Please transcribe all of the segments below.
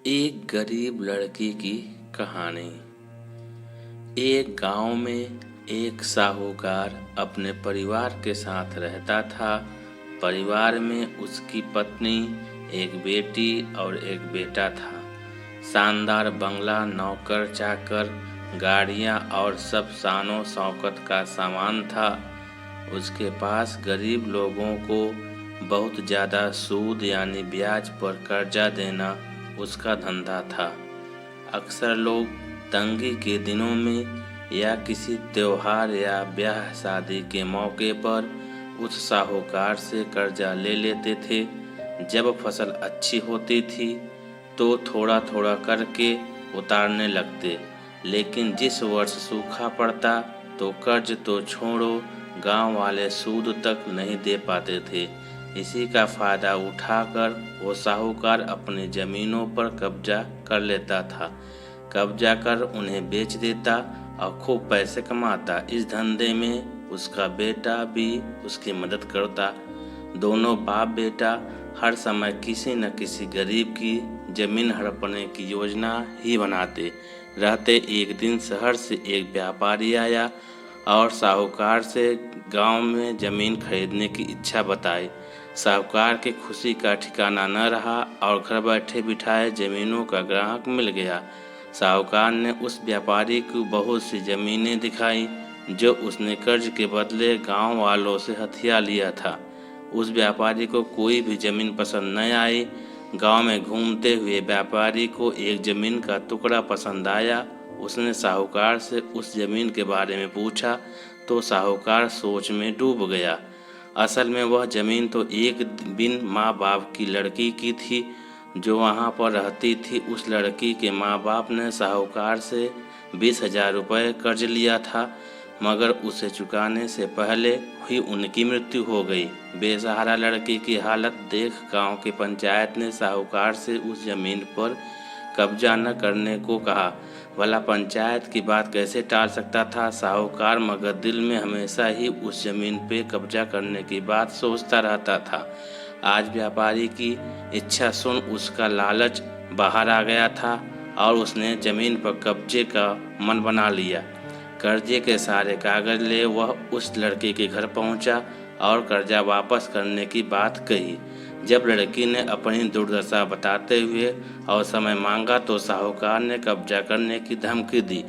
एक गरीब लड़की की कहानी। एक गांव में एक साहूकार अपने परिवार के साथ रहता था। परिवार में उसकी पत्नी, एक बेटी और एक बेटा था। शानदार बंगला, नौकर चाकर, गाड़ियां और सब शानो शौकत का सामान था। उसके पास गरीब लोगों को बहुत ज़्यादा सूद यानी ब्याज पर कर्जा देना उसका धंधा था। अक्सर लोग तंगी के दिनों में या किसी त्योहार या ब्याह शादी के मौके पर उस साहूकार से कर्जा ले लेते थे। जब फसल अच्छी होती थी तो थोड़ा थोड़ा करके उतारने लगते, लेकिन जिस वर्ष सूखा पड़ता तो कर्ज तो छोड़ो, गांव वाले सूद तक नहीं दे पाते थे। इसी का फायदा उठाकर वो साहूकार अपनी जमीनों पर कब्जा कर लेता था। कब्जा कर उन्हें बेच देता और खूब पैसे कमाता। इस धंधे में उसका बेटा भी उसकी मदद करता। दोनों बाप बेटा हर समय किसी न किसी गरीब की जमीन हड़पने की योजना ही बनाते रहते। एक दिन शहर से एक व्यापारी आया और साहूकार से गांव में जमीन खरीदने की इच्छा बताई। साहूकार की खुशी का ठिकाना न रहा और घर बैठे बिठाए जमीनों का ग्राहक मिल गया। साहूकार ने उस व्यापारी को बहुत सी जमीनें दिखाई जो उसने कर्ज के बदले गांव वालों से हथिया लिया था। उस व्यापारी को कोई भी जमीन पसंद न आई। गांव में घूमते हुए व्यापारी को एक जमीन का टुकड़ा पसंद आया। उसने साहूकार से उस जमीन के बारे में पूछा तो साहूकार सोच में डूब गया। असल में वह जमीन तो एक बिन माँ बाप की लड़की की थी जो वहाँ पर रहती थी। उस लड़की के माँ बाप ने साहूकार से 20,000 रुपये कर्ज लिया था, मगर उसे चुकाने से पहले ही उनकी मृत्यु हो गई। बेसहारा लड़की की हालत देख गांव की पंचायत ने साहूकार से उस जमीन पर कब्जा न करने को कहा। भला पंचायत की बात कैसे टाल सकता था साहूकार, मगर दिल में हमेशा ही उस जमीन पे कब्जा करने की बात सोचता रहता था। आज व्यापारी की इच्छा सुन उसका लालच बाहर आ गया था और उसने जमीन पर कब्जे का मन बना लिया। कर्जे के सारे कागज ले वह उस लड़के के घर पहुंचा और कर्जा वापस करने की बात कही। जब लड़की ने अपनी दुर्दशा बताते हुए और समय मांगा तो साहूकार ने कब्जा करने की धमकी दी।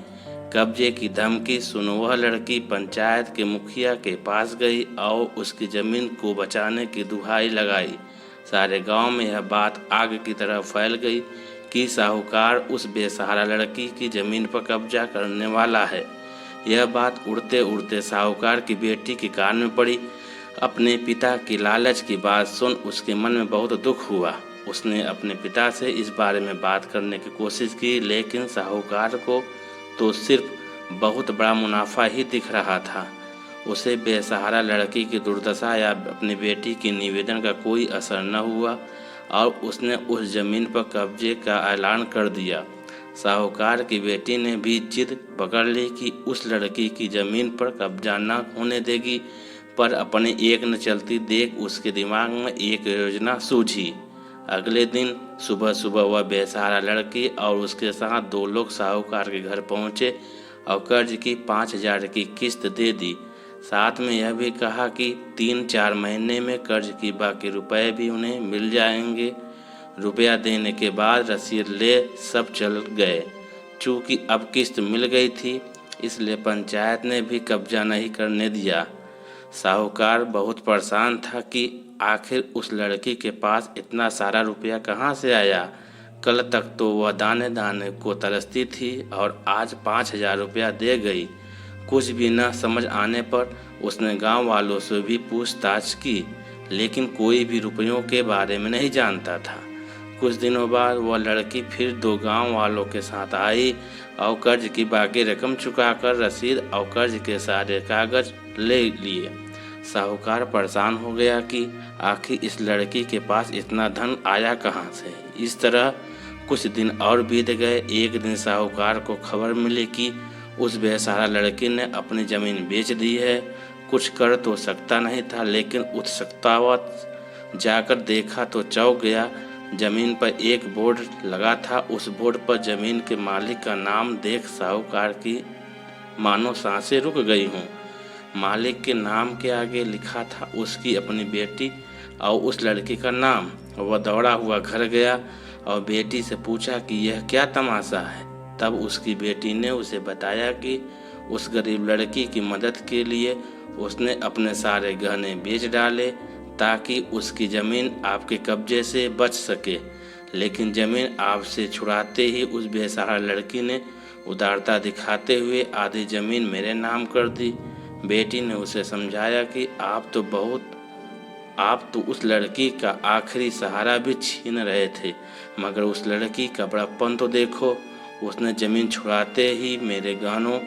कब्जे की धमकी सुन वह लड़की पंचायत के मुखिया के पास गई और उसकी जमीन को बचाने की दुहाई लगाई। सारे गांव में यह बात आग की तरह फैल गई कि साहूकार उस बेसहारा लड़की की जमीन पर कब्जा करने वाला है। यह बात उड़ते उड़ते साहूकार की बेटी के कान में पड़ी। अपने पिता की लालच की बात सुन उसके मन में बहुत दुख हुआ। उसने अपने पिता से इस बारे में बात करने की कोशिश की, लेकिन साहूकार को तो सिर्फ बहुत बड़ा मुनाफा ही दिख रहा था। उसे बेसहारा लड़की की दुर्दशा या अपनी बेटी की निवेदन का कोई असर न हुआ और उसने उस जमीन पर कब्जे का ऐलान कर दिया। साहूकार की बेटी ने भी जिद पकड़ ली कि उस लड़की की जमीन पर कब्जा न होने देगी, पर अपने एक न चलती देख उसके दिमाग में एक योजना सूझी। अगले दिन सुबह सुबह वह बेसहारा लड़की और उसके साथ 2 लोग साहूकार के घर पहुंचे और कर्ज की 5,000 की किस्त दे दी। साथ में यह भी कहा कि 3-4 महीने में कर्ज की बाकी रुपए भी उन्हें मिल जाएंगे। रुपया देने के बाद रसीद ले सब चल गए। चूँकि अब किस्त मिल गई थी इसलिए पंचायत ने भी कब्जा नहीं करने दिया। साहूकार बहुत परेशान था कि आखिर उस लड़की के पास इतना सारा रुपया कहाँ से आया। कल तक तो वह दाने दाने को तरसती थी और आज 5,000 रुपया दे गई। कुछ भी न समझ आने पर उसने गांव वालों से भी पूछताछ की, लेकिन कोई भी रुपयों के बारे में नहीं जानता था। कुछ दिनों बाद वह लड़की फिर 2 गांव वालों के साथ आई और कर्ज की बाकी रकम चुकाकर रसीद और कर्ज के सारे कागज ले लिए। साहूकार परेशान हो गया कि आखिर इस लड़की के पास इतना धन आया कहाँ से। इस तरह कुछ दिन और बीत गए। एक दिन साहूकार को खबर मिली कि उस बेसहारा लड़की ने अपनी ज़मीन बेच दी है। कुछ कर तो सकता नहीं था, लेकिन उत्सुकतावश जाकर देखा तो चौंक गया। जमीन पर एक बोर्ड लगा था। उस बोर्ड पर जमीन के मालिक का नाम देख साहूकार की मानो सांसें रुक गई हों। मालिक के नाम के आगे लिखा था उसकी अपनी बेटी और उस लड़की का नाम। वह दौड़ा हुआ घर गया और बेटी से पूछा कि यह क्या तमाशा है। तब उसकी बेटी ने उसे बताया कि उस गरीब लड़की की मदद के लिए उसने अपने सारे गहने बेच डाले ताकि उसकी ज़मीन आपके कब्जे से बच सके। लेकिन ज़मीन आपसे छुड़ाते ही उस बेसहारा लड़की ने उदारता दिखाते हुए आधी ज़मीन मेरे नाम कर दी। बेटी ने उसे समझाया कि आप तो उस लड़की का आखिरी सहारा भी छीन रहे थे, मगर उस लड़की का बड़प्पन तो देखो। उसने ज़मीन छुड़ाते ही मेरे गहनों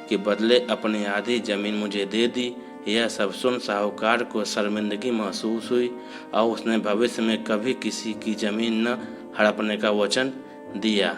के बदले अपनी आधी ज़मीन मुझे दे दी। यह सब सुन साहूकार को शर्मिंदगी महसूस हुई और उसने भविष्य में कभी किसी की ज़मीन न हड़पने का वचन दिया।